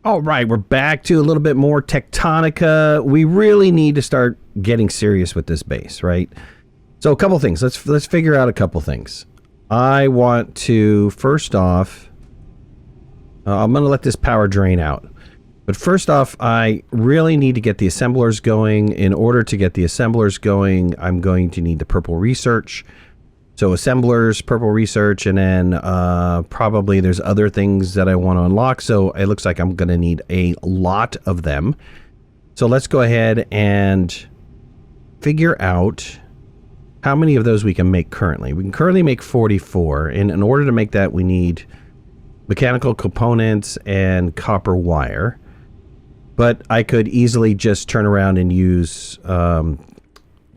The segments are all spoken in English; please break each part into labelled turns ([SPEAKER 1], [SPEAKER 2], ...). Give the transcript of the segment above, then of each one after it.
[SPEAKER 1] All right, we're back to a little bit more Techtonica. We really need to start getting serious with this base, right? So a couple things. Let's figure out a couple things. I want to, first off, I'm going to let this power drain out. But first off, I really need to get the assemblers going. In order to get the assemblers going, I'm going to need the purple research. So assemblers, purple research, and then probably there's other things that I want to unlock. So it looks like I'm going to need a lot of them. So let's go ahead and figure out how many of those we can make currently. We can currently make 44. And in order to make that, we need mechanical components and copper wire. But I could easily just turn around and use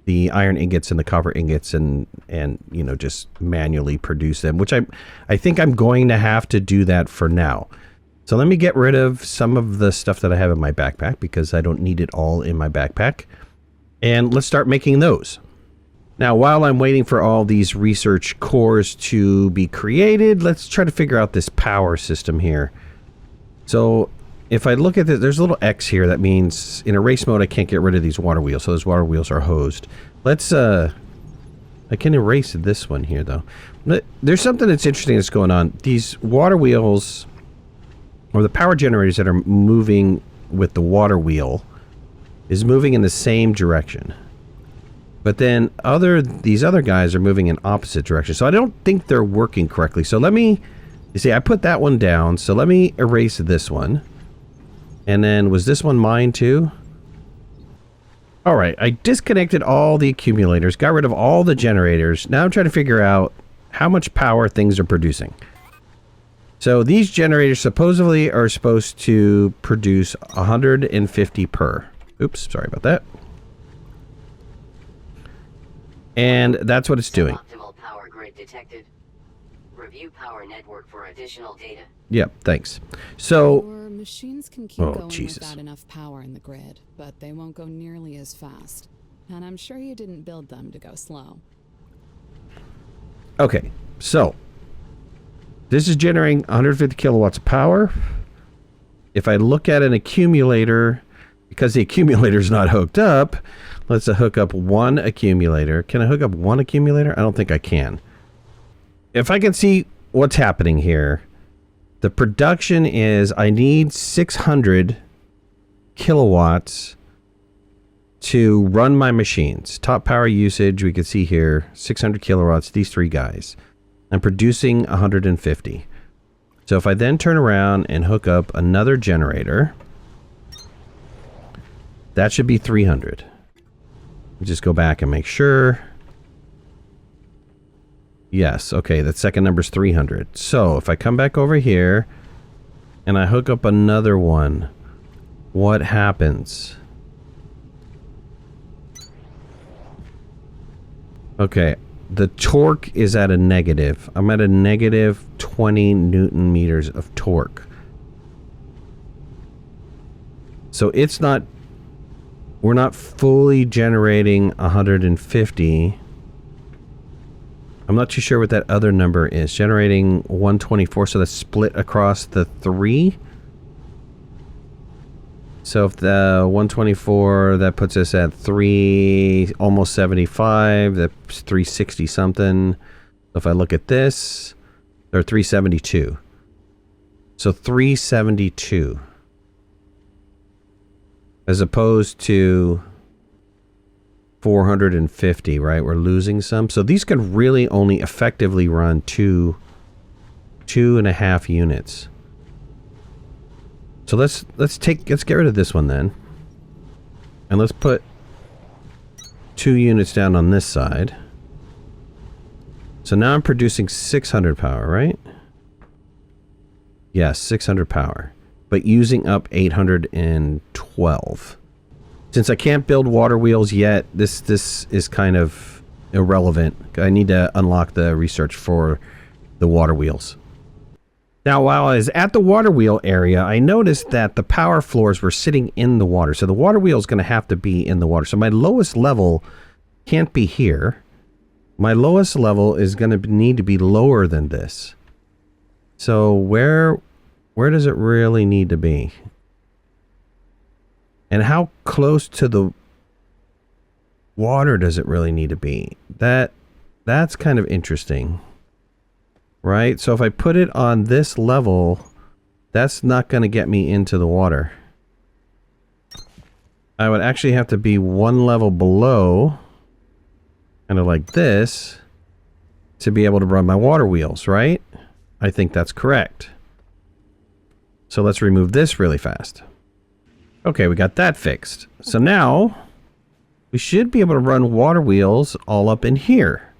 [SPEAKER 1] the iron ingots and the copper ingots and you know, just manually produce them, which I think I'm going to have to do that for now. So let me get rid of some of the stuff that I have in my backpack because I don't need it all in my backpack. And let's start making those. Now, while I'm waiting for all these research cores to be created, let's try to figure out this power system here. So if I look at this, there's a little X here. That means in a race mode, I can't get rid of these water wheels. So those water wheels are hosed. Let's, I can erase this one here though. But there's something that's interesting that's going on. These water wheels, or the power generators that are moving with the water wheel, is moving in the same direction. But then these other guys are moving in opposite directions. So I don't think they're working correctly. So let me, you see, I put that one down. So let me erase this one. And then, was this one mine too? All right, I disconnected all the accumulators, got rid of all the generators. Now I'm trying to figure out how much power things are producing. So these generators supposedly are supposed to produce 150 per. Oops, sorry about that. And that's what it's doing.
[SPEAKER 2] Optimal power grid detected. Review power network for additional data.
[SPEAKER 1] Yep, thanks. So
[SPEAKER 3] your machines can keep going without enough power in the grid, but they won't go nearly as fast. And I'm sure you didn't build them to go slow.
[SPEAKER 1] Okay, so this is generating 150 kilowatts of power. If I look at an accumulator, because the accumulator is not hooked up, let's hook up one accumulator. Can I hook up one accumulator? I don't think I can. If I can see what's happening here, the production is I need 600 kilowatts to run my machines. Top power usage, we can see here, 600 kilowatts, these three guys. I'm producing 150. So if I then turn around and hook up another generator, that should be 300. Just go back and make sure. Yes, okay, that second number is 300. So if I come back over here and I hook up another one, what happens? Okay, the torque is at a negative. I'm at a negative 20 Newton meters of torque. So it's not, we're not fully generating 150. I'm not too sure what that other number is. Generating 124, so that's split across the three. So if the 124, that puts us at almost 75. That's 360 something. If I look at this, or 372. So 372. As opposed to 450, right? We're losing some. So these can really only effectively run two and a half units. So let's get rid of this one then. And let's put 2 units down on this side. So now I'm producing 600 power, right? Yes, 600 power. But using up 812. Since I can't build water wheels yet, this is kind of irrelevant. I need to unlock the research for the water wheels. Now, while I was at the water wheel area, I noticed that the power floors were sitting in the water. So the water wheel is going to have to be in the water. So my lowest level can't be here. My lowest level is going to need to be lower than this. So where does it really need to be? And how close to the water does it really need to be? That's kind of interesting. Right? So if I put it on this level, that's not going to get me into the water. I would actually have to be one level below, kind of like this, to be able to run my water wheels, right? I think that's correct. So let's remove this really fast. Okay, we got that fixed. So now we should be able to run water wheels all up in here.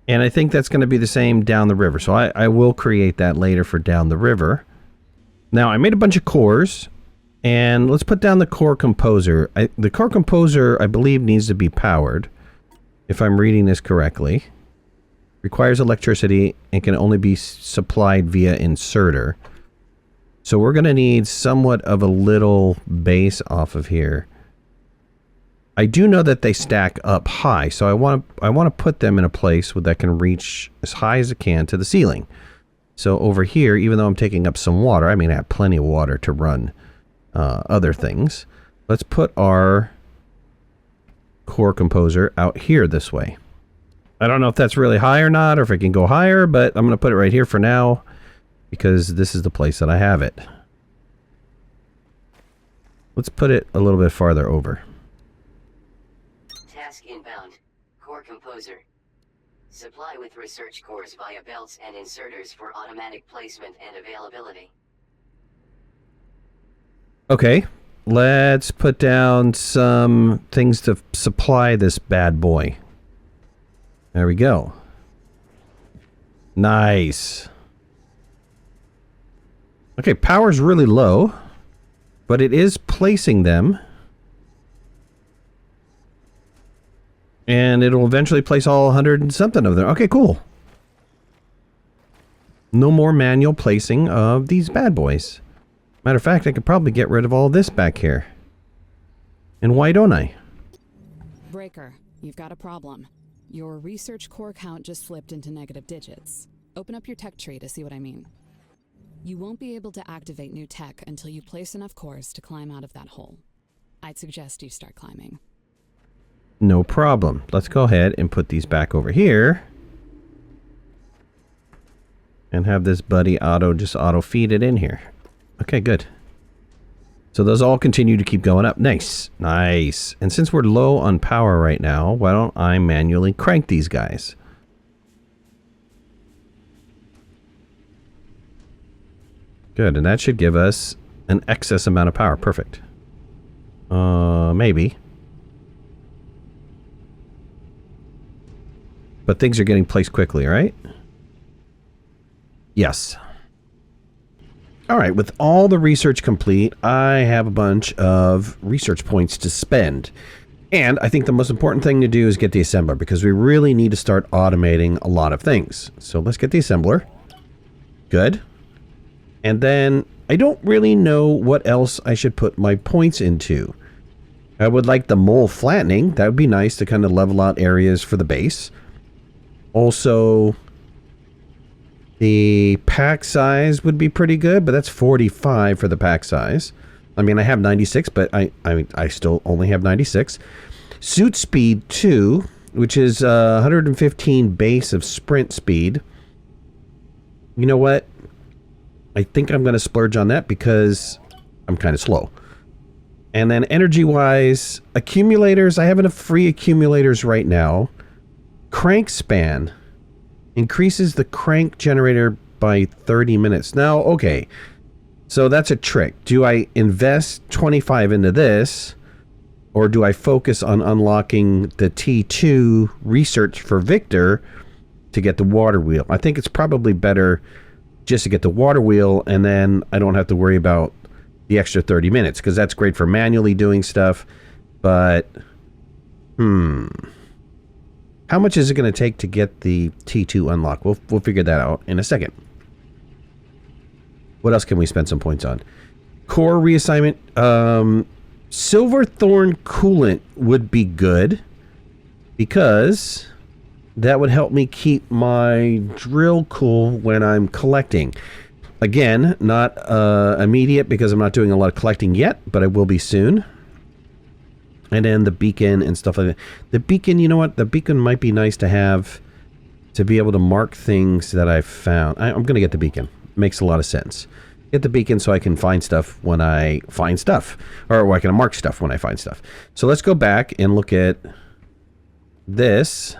[SPEAKER 1] And I think that's going to be the same down the river. So I will create that later for down the river. Now I made a bunch of cores. And let's put down the core composer. The core composer, I believe, needs to be powered. If I'm reading this correctly. Requires electricity and can only be supplied via inserter. So we're going to need somewhat of a little base off of here. I do know that they stack up high, so I want to put them in a place where that can reach as high as it can to the ceiling. So over here, even though I'm taking up some water, I mean I have plenty of water to run other things. Let's put our core composer out here this way. I don't know if that's really high or not, or if it can go higher, but I'm going to put it right here for now because this is the place that I have it. Let's put it a little bit farther over.
[SPEAKER 2] Task inbound. Core composer. Supply with research cores via belts and inserters for automatic placement and availability.
[SPEAKER 1] Okay, let's put down some things to supply this bad boy. There we go. Nice. Okay, power's really low, but it is placing them. And it'll eventually place all 100 and something of them. Okay, cool. No more manual placing of these bad boys. Matter of fact, I could probably get rid of all this back here. And why don't I?
[SPEAKER 3] Breaker, you've got a problem. Your research core count just slipped into negative digits. Open up your tech tree to see what I mean. You won't be able to activate new tech until you place enough cores to climb out of that hole. I'd suggest you start climbing.
[SPEAKER 1] No problem. Let's go ahead and put these back over here. And have this buddy just auto feed it in here. Okay, good. So those all continue to keep going up. Nice. Nice. And since we're low on power right now, why don't I manually crank these guys? Good. And that should give us an excess amount of power. Perfect. Maybe. But things are getting placed quickly, right? Yes. All right, with all the research complete, I have a bunch of research points to spend. And I think the most important thing to do is get the assembler, because we really need to start automating a lot of things. So let's get the assembler. Good. And then I don't really know what else I should put my points into. I would like the mole flattening. That would be nice to kind of level out areas for the base. Also, the pack size would be pretty good, but that's 45 for the pack size. I mean, I have 96, but I still only have 96. Suit speed 2, which is 115 base of sprint speed. You know what? I think I'm going to splurge on that because I'm kind of slow. And then energy-wise, accumulators. I have enough free accumulators right now. Crank span increases the crank generator by 30 minutes. Now, okay, so that's a trick. Do I invest 25 into this, or do I focus on unlocking the T2 research for Victor to get the water wheel? I think it's probably better just to get the water wheel, and then I don't have to worry about the extra 30 minutes, because that's great for manually doing stuff, but how much is it going to take to get the T2 unlock? We'll figure that out in a second. What else can we spend some points on? Core reassignment. Silverthorn coolant would be good, because that would help me keep my drill cool when I'm collecting. Again, not immediate because I'm not doing a lot of collecting yet, but I will be soon. And then the beacon and stuff like that. The beacon, you know what? The beacon might be nice to have to be able to mark things that I've found. I'm going to get the beacon. Makes a lot of sense. Get the beacon so I can find stuff when I find stuff. Or I can mark stuff when I find stuff. So let's go back and look at this.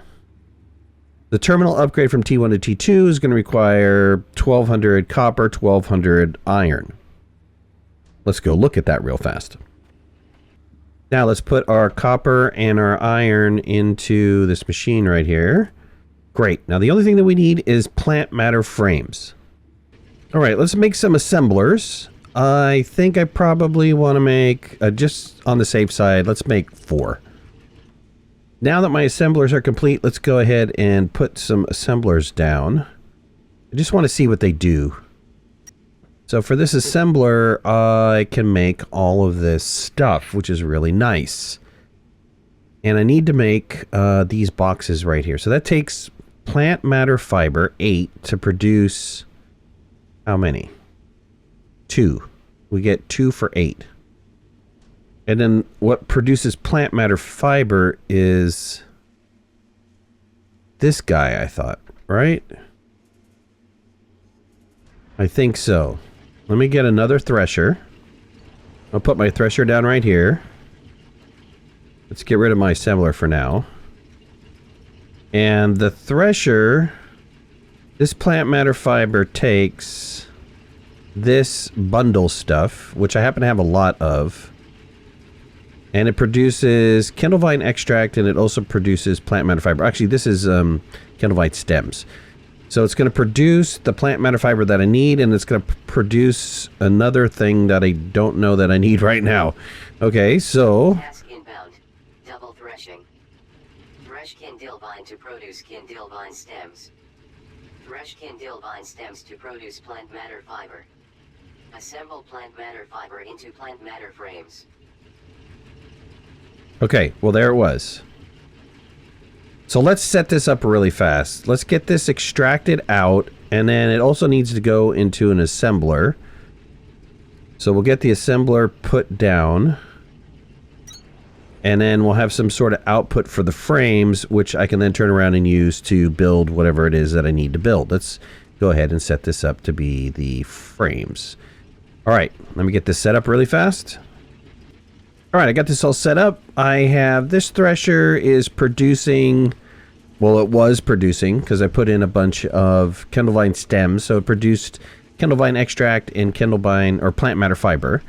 [SPEAKER 1] The terminal upgrade from T1 to T2 is going to require 1200 copper, 1200 iron. Let's go look at that real fast. Now let's put our copper and our iron into this machine right here. Great. Now the only thing that we need is plant matter frames. All right, let's make some assemblers. I think I probably want to make, just on the safe side, let's make 4. Now that my assemblers are complete, let's go ahead and put some assemblers down. I just want to see what they do. So for this assembler, I can make all of this stuff, which is really nice. And I need to make these boxes right here. So that takes plant matter fiber, 8, to produce how many? 2. We get 2 for 8. And then what produces plant matter fiber is this guy, I thought, right? I think so. Let me get another thresher. I'll put my thresher down right here. Let's get rid of my assembler for now. And the thresher, this plant matter fiber takes this bundle stuff, which I happen to have a lot of. And it produces Kindlevine extract, and it also produces plant matter fiber. Actually, this is Kindlevine stems. So it's going to produce the plant matter fiber that I need, and it's going to produce another thing that I don't know that I need right now. Okay, so...
[SPEAKER 2] Task inbound. Double threshing. Thresh Kindlevine to produce Kindlevine stems. Thresh Kindlevine stems to produce plant matter fiber. Assemble plant matter fiber into plant matter frames.
[SPEAKER 1] Okay, well there it was. So let's set this up really fast. Let's get this extracted out, and then it also needs to go into an assembler. So we'll get the assembler put down, and then we'll have some sort of output for the frames, which I can then turn around and use to build whatever it is that I need to build. Let's go ahead and set this up to be the frames. All right, let me get this set up really fast. All right, I got this all set up. I have this thresher is producing, well, it was producing because I put in a bunch of Kindlevine stems. So it produced Kindlevine extract and Kindlevine or plant matter fiber.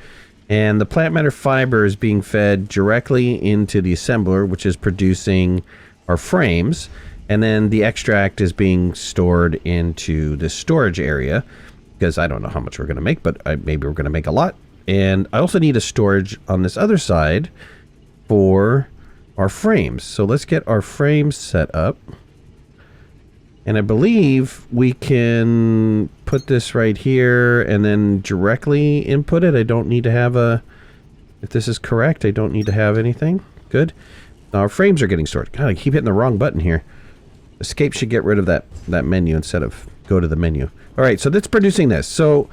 [SPEAKER 1] And the plant matter fiber is being fed directly into the assembler, which is producing our frames. And then the extract is being stored into the storage area because I don't know how much we're going to make, but maybe we're going to make a lot. And I also need a storage on this other side for our frames. So let's get our frames set up. And I believe we can put this right here and then directly input it. I don't need to have a... If this is correct, I don't need to have anything. Good. Now our frames are getting stored. God, I keep hitting the wrong button here. Escape should get rid of that menu instead of go to the menu. All right, so that's producing this. So...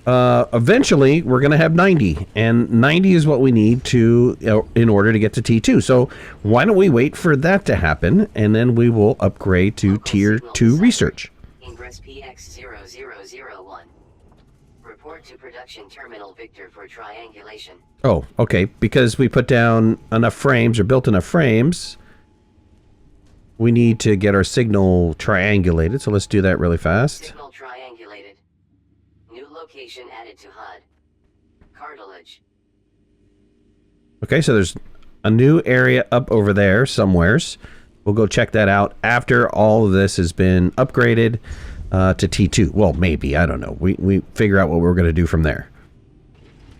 [SPEAKER 1] eventually we're going to have 90, and 90 is what we need to in order to get to T2. So why don't we wait for that to happen, and then we will upgrade to tier 2 research.
[SPEAKER 2] Ingress PX0001. Report to production terminal Victor for triangulation.
[SPEAKER 1] Oh, okay, because we put down enough frames or built enough frames, we need to get our signal triangulated. So let's do that really fast.
[SPEAKER 2] Signal triangulated. New location added to HUD. Cartilage.
[SPEAKER 1] Okay, so there's a new area up over there somewheres. We'll go check that out after all of this has been upgraded to T2. Well, maybe, I don't know. We figure out what we're going to do from there.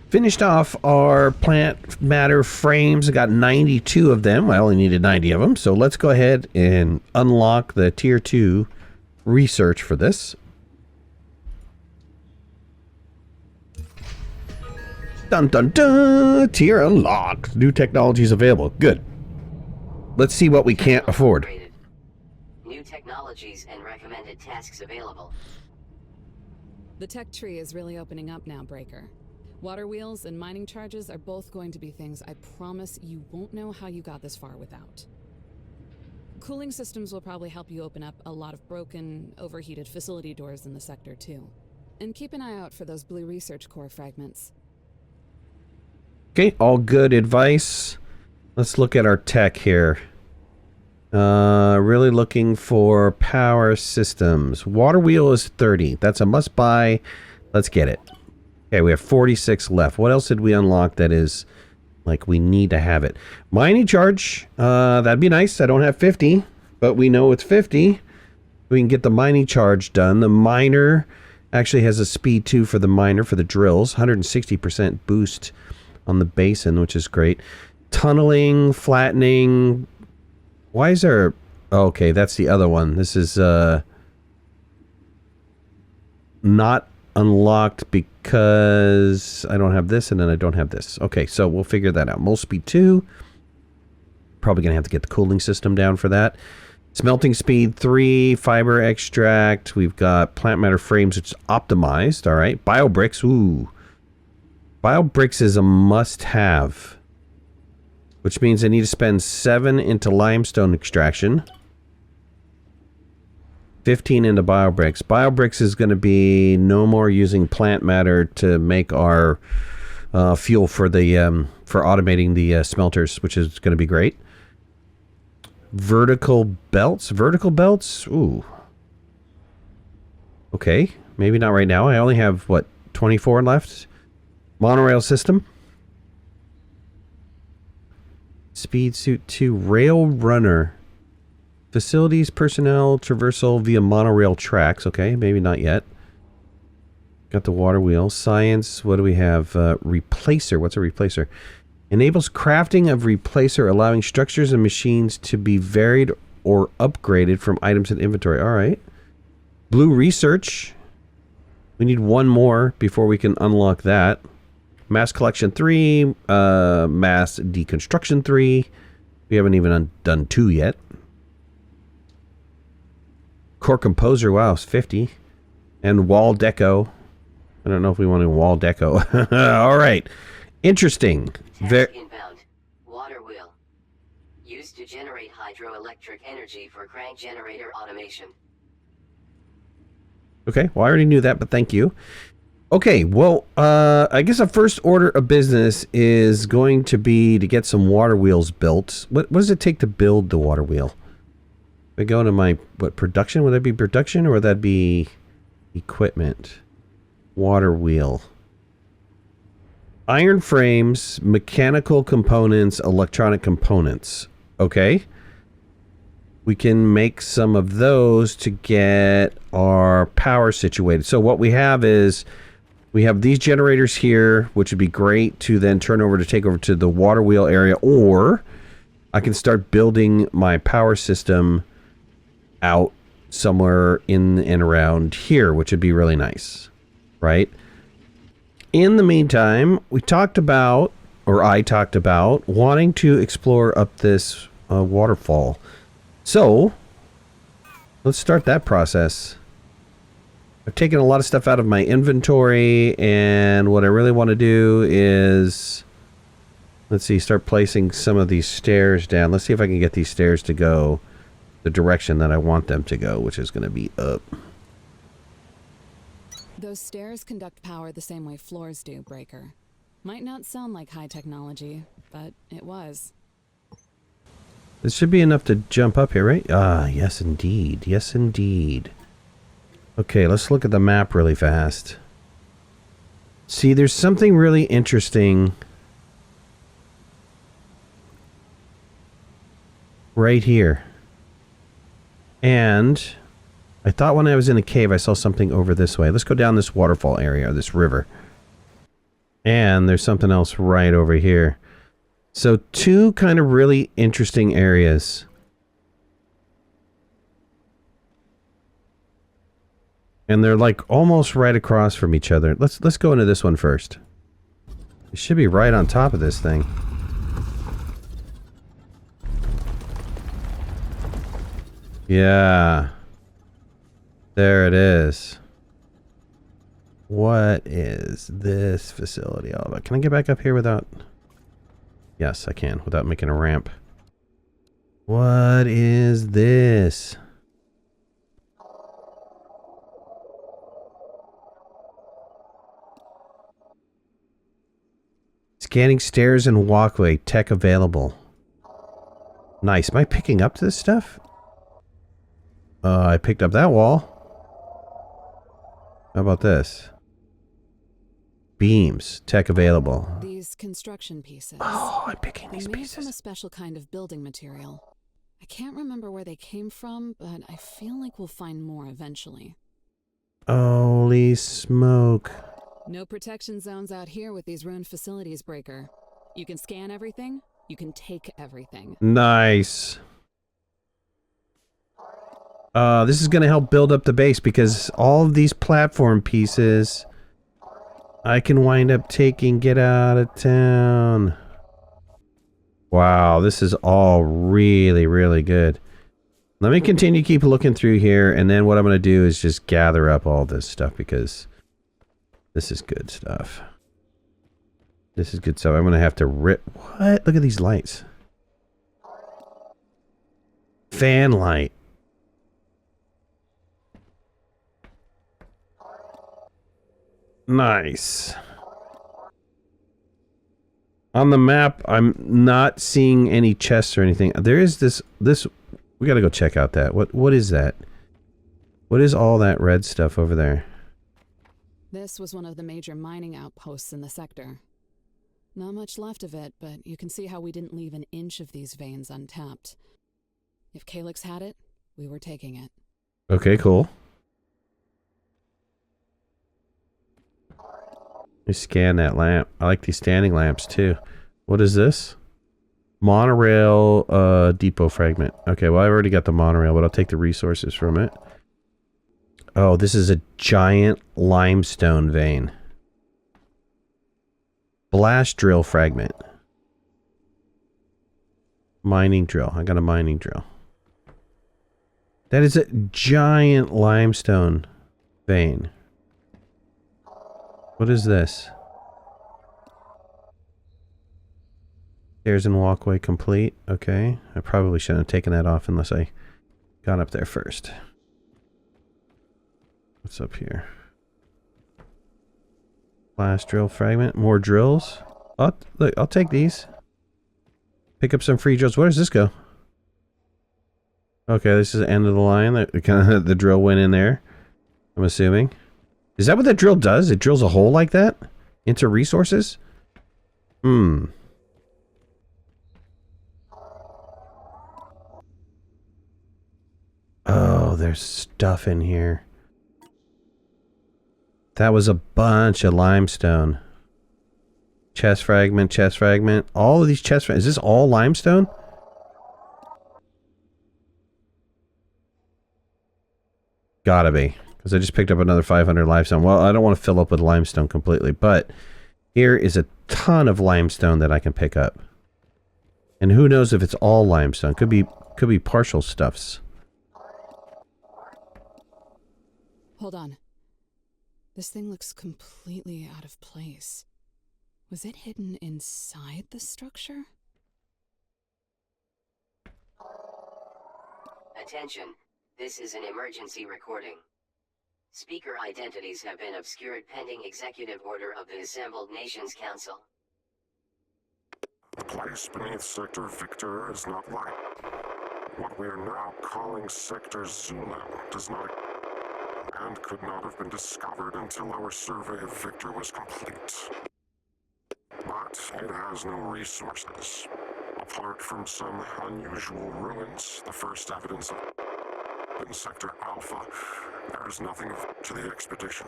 [SPEAKER 1] Finished off our plant matter frames. I got 92 of them. I only needed 90 of them. So let's go ahead and unlock the tier 2 research for this. Dun dun dun! Tier unlocked. New technologies available. Good. Let's see what we can't afford.
[SPEAKER 2] New technologies and recommended tasks available.
[SPEAKER 3] The tech tree is really opening up now, Breaker. Water wheels and mining charges are both going to be things I promise you won't know how you got this far without. Cooling systems will probably help you open up a lot of broken, overheated facility doors in the sector, too. And keep an eye out for those blue research core fragments.
[SPEAKER 1] Okay, all good advice. Let's look at our tech here. Really looking for power systems. Water wheel is 30. That's a must buy. Let's get it. Okay, we have 46 left. What else did we unlock that is like we need to have it? Mining charge. That'd be nice. I don't have 50, but we know it's 50. We can get the mining charge done. The miner actually has a speed 2 for the miner for the drills. 160% boost on the basin, which is great. Tunneling, flattening. Why is there... Oh, okay, that's the other one. This is not unlocked because I don't have this and then I don't have this. Okay, so we'll figure that out. Mole speed 2. Probably going to have to get the cooling system down for that. Smelting speed 3. Fiber extract. We've got plant matter frames, which is optimized. All right. Biobricks. Ooh. Biobricks is a must-have, which means I need to spend 7 into limestone extraction, 15 into biobricks. Biobricks is going to be no more using plant matter to make our fuel for the for automating the smelters, which is going to be great. Vertical belts. Vertical belts. Ooh. Okay, maybe not right now. I only have what, 24 left. Monorail system. Speed suit 2. Rail runner. Facilities, personnel, traversal via monorail tracks. Okay, maybe not yet. Got the water wheel. Science. What do we have? Replacer. What's a replacer? Enables crafting of replacer, allowing structures and machines to be varied or upgraded from items in inventory. All right. Blue research. We need one more before we can unlock that. Mass collection 3. Mass deconstruction 3. We haven't even done 2 yet. Core composer, wow, it's 50. And wall deco. I don't know if we want to wall deco. All right. Interesting.
[SPEAKER 2] Task inbound. Water wheel. Used to generate hydroelectric energy for crank generator automation.
[SPEAKER 1] Okay, well, I already knew that, but thank you. Okay, well, I guess our first order of business is going to be to get some water wheels built. What does it take to build the water wheel? I go into my, what, production? Would that be production or would that be equipment? Water wheel. Iron frames, mechanical components, electronic components. Okay. We can make some of those to get our power situated. So what we have is, we have these generators here, which would be great to then turn over to take over to the water wheel area, or I can start building my power system out somewhere in and around here, which would be really nice, right? In the meantime, we talked about, or I talked about, wanting to explore up this waterfall. So, let's start that process. I've taken a lot of stuff out of my inventory, and what I really want to do is, let's see, start placing some of these stairs down. Let's see if I can get these stairs to go the direction that I want them to go, which is going to be up.
[SPEAKER 3] Those stairs conduct power the same way floors do, Breaker. Might not sound like high technology, but it was.
[SPEAKER 1] This should be enough to jump up here, right? Ah, yes indeed. Yes indeed. Okay, let's look at the map really fast. See, there's something really interesting right here. And I thought when I was in a cave I saw something over this way. Let's go down this waterfall area, this river. And there's something else right over here. So 2 kind of really interesting areas. And they're like almost right across from each other. Let's go into this one first. It should be right on top of this thing. Yeah. There it is. What is this facility all about? Can I get back up here without... Yes, I can, without making a ramp. What is this? Scanning stairs and walkway. Tech available. Nice. Am I picking up this stuff? I picked up that wall. How about this? Beams. Tech available.
[SPEAKER 3] These construction pieces.
[SPEAKER 1] Oh, I'm picking these
[SPEAKER 3] They're made from a
[SPEAKER 1] pieces.
[SPEAKER 3] special kind of building material. I can't remember where they came from, but I feel like we'll find more eventually.
[SPEAKER 1] Holy smoke.
[SPEAKER 3] No protection zones out here with these ruined facilities, Breaker. You can scan everything, you can take everything.
[SPEAKER 1] Nice. This is going to help build up the base because all of these platform pieces I can wind up taking. Get out of town. Wow, this is all really, really good. Let me continue to keep looking through here, and then what I'm going to do is just gather up all this stuff because this is good stuff. This is good stuff. I'm going to have to rip... What? Look at these lights. Fan light. Nice. On the map, I'm not seeing any chests or anything. There is this... We gotta go check out that. What is that? What is all that red stuff over there?
[SPEAKER 3] This was one of the major mining outposts in the sector. Not much left of it, but you can see how we didn't leave an inch of these veins untapped. If Calyx had it, we were taking it.
[SPEAKER 1] Okay, cool. Let me scan that lamp. I like these standing lamps too. What is this? Monorail depot fragment. Okay, well I've already got the monorail, but I'll take the resources from it. Oh, this is a giant limestone vein. Blast drill fragment. Mining drill. I got a mining drill. That is a giant limestone vein. What is this? Stairs and walkway complete. Okay. I probably shouldn't have taken that off unless I got up there first. What's up here? Blast drill fragment. More drills. Oh, look, I'll take these. Pick up some free drills. Where does this go? Okay, this is the end of the line. The drill went in there, I'm assuming. Is that what that drill does? It drills a hole like that? Into resources? Hmm. Oh, there's stuff in here. That was a bunch of limestone. Chest fragment, chest fragment. All of these chest fragments. Is this all limestone? Gotta be. Because I just picked up another 500 limestone. Well, I don't want to fill up with limestone completely, but here is a ton of limestone that I can pick up. And who knows if it's all limestone. Could be partial stuffs.
[SPEAKER 3] Hold on. This thing looks completely out of place. Was it hidden inside the structure?
[SPEAKER 2] Attention. This is an emergency recording. Speaker identities have been obscured pending executive order of the Assembled Nations Council.
[SPEAKER 4] The place beneath Sector Victor is not like what we are now calling Sector Zulu does not and could not have been discovered until our survey of Victor was complete. But it has no resources. Apart from some unusual ruins, the first evidence of in Sector Alpha, there is nothing to the expedition.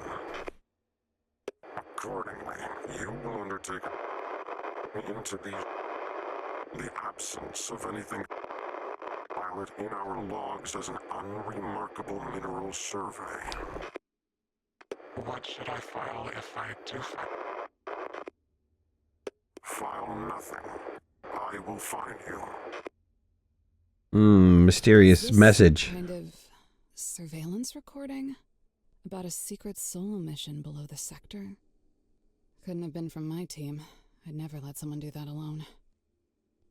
[SPEAKER 4] Accordingly, you will undertake into the absence of anything valid in our logs as an unremarkable mineral survey. What should I file if I do file nothing? I will find you.
[SPEAKER 1] Mysterious
[SPEAKER 3] Is this
[SPEAKER 1] message.
[SPEAKER 3] kind of surveillance recording? About a secret solo mission below the sector? Couldn't have been from my team. I'd never let someone do that alone.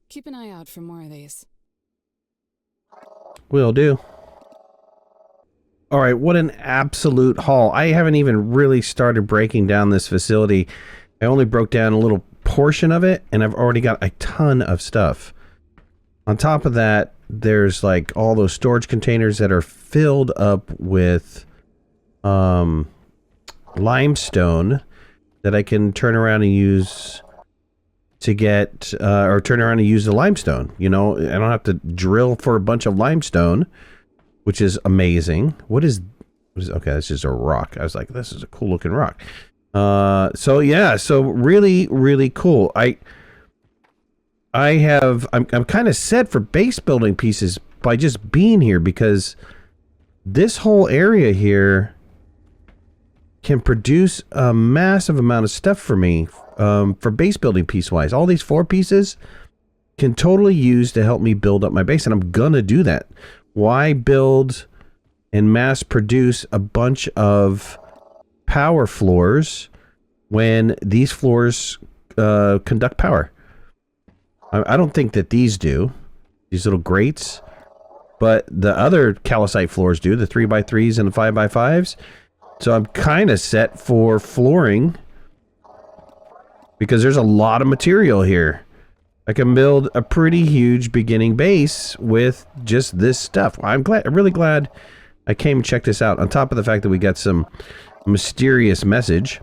[SPEAKER 3] Keep an eye out for more of these.
[SPEAKER 1] Will do. All right, what an absolute haul. I haven't even really started breaking down this facility. I only broke down a little portion of it, and I've already got a ton of stuff. On top of that, there's like all those storage containers that are filled up with limestone that I can turn around and use to get, or turn around and use the limestone. You know, I don't have to drill for a bunch of limestone, which is amazing. What is okay, that's just a rock. I was like, this is a cool looking rock. So yeah, so really, really cool. I'm kind of set for base building pieces by just being here, because this whole area here can produce a massive amount of stuff for me, for base building piece wise. All these 4 pieces can totally use to help me build up my base, and I'm gonna do that. Why build and mass produce a bunch of power floors when these floors conduct power? I don't think that these do, these little grates, but the other calcite floors do, the 3x3s and the 5x5s. So I'm kind of set for flooring, because there's a lot of material here. I can build a pretty huge beginning base with just this stuff. I'm really glad I came and checked this out, on top of the fact that we got some mysterious message.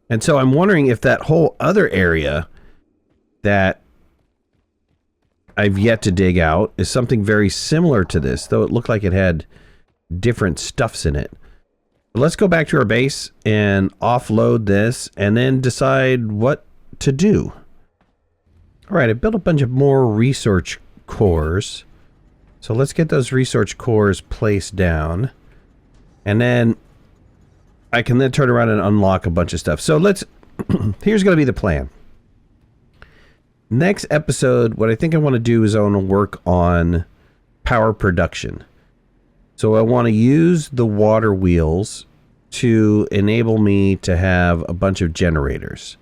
[SPEAKER 1] And so I'm wondering if that whole other area that I've yet to dig out is something very similar to this, though it looked like it had different stuffs in it. But let's go back to our base and offload this and then decide what to do. All right, I built a bunch of more research cores. So let's get those research cores placed down. And then I can then turn around and unlock a bunch of stuff. So let's, here's going to be the plan. Next episode, what I think I want to do is I want to work on power production. So I want to use the water wheels to enable me to have a bunch of generators.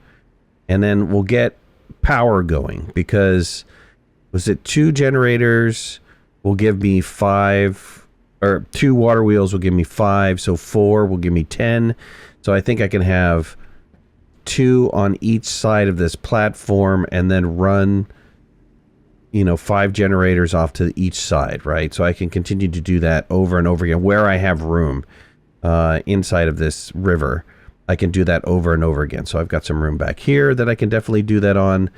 [SPEAKER 1] And then we'll get power going, because was it 2 generators will give me 5, or 2 water wheels will give me 5, so 4 will give me 10. So I think I can have 2 on each side of this platform and then run, 5 generators off to each side, right? So I can continue to do that over and over again where I have room inside of this river. I can do that over and over again. So I've got some room back here that I can definitely do that on.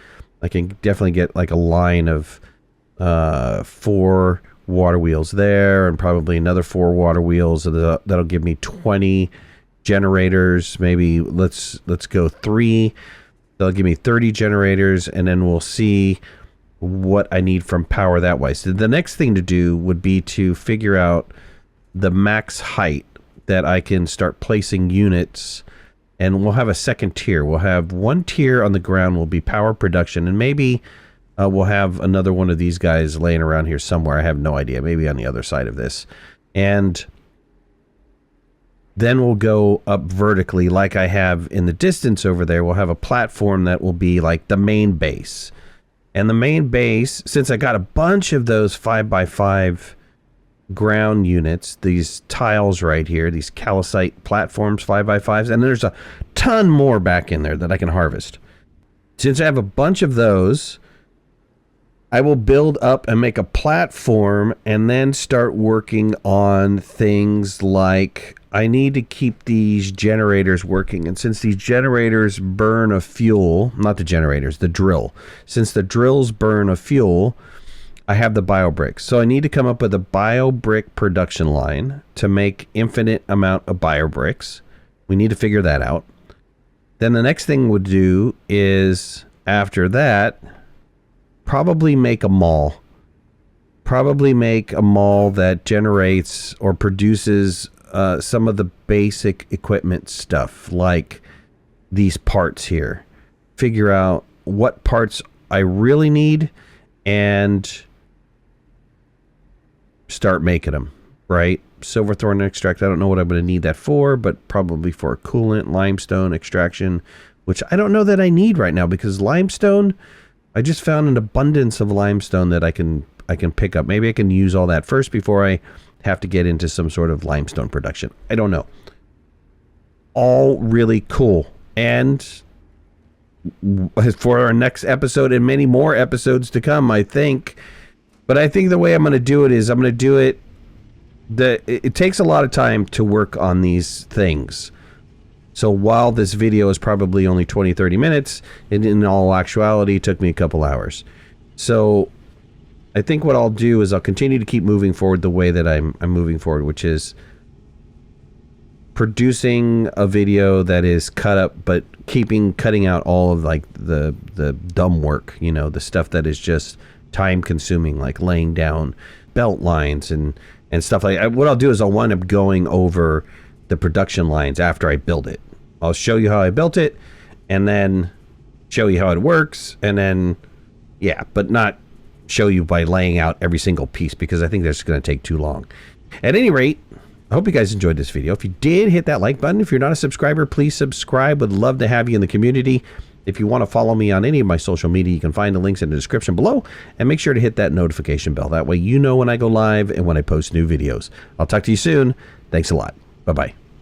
[SPEAKER 1] I can definitely get like a line of 4 water wheels there, and probably another 4 water wheels. That'll give me 20 generators. Maybe let's go 3. That'll give me 30 generators, and then we'll see what I need from power that way. So the next thing to do would be to figure out the max height that I can start placing units. And we'll have a second tier. We'll have 1 tier on the ground will be power production, and maybe we'll have another one of these guys laying around here somewhere. I have no idea. Maybe on the other side of this. And then we'll go up vertically like I have in the distance over there. We'll have a platform that will be like the main base. And the main base, since I got a bunch of those 5x5 ground units, these tiles right here, these calcite platforms, 5x5s, and there's a ton more back in there that I can harvest. Since I have a bunch of those, I will build up and make a platform and then start working on things like I need to keep these generators working. And since these generators burn a fuel, not the generators, the drill. Since the drills burn a fuel, I have the biobricks. So I need to come up with a biobrick production line to make infinite amount of biobricks. We need to figure that out. Then the next thing we'll do is, after that, probably make a mall. Probably make a mall that generates or produces some of the basic equipment stuff, like these parts here. Figure out what parts I really need and start making them, right? silverthorn extract. I don't know what I'm going to need that for, but probably for a coolant, limestone extraction, which I don't know that I need right now because limestone, I just found an abundance of limestone that I can pick up. Maybe I can use all that first before I have to get into some sort of limestone production. I don't know. All really cool. And for our next episode and many more episodes to come, I think. But I think the way I'm going to do it is I'm going to do it. It takes a lot of time to work on these things. So while this video is probably only 20, 30 minutes, in all actuality, it took me a couple hours. So I think what I'll do is I'll continue to keep moving forward the way that I'm moving forward, which is producing a video that is cut up, but cutting out all of like the dumb work, you know, the stuff that is just time consuming, like laying down belt lines and stuff like that. What I'll do is I'll wind up going over the production lines after I build it. I'll show you how I built it and then show you how it works and then, yeah, but not show you by laying out every single piece because I think that's going to take too long. At any rate, I hope you guys enjoyed this video. If you did, hit that like button. If you're not a subscriber, please subscribe. Would love to have you in the community. If you want to follow me on any of my social media, you can find the links in the description below. And make sure to hit that notification bell. That way you know when I go live and when I post new videos. I'll talk to you soon. Thanks a lot. Bye-bye.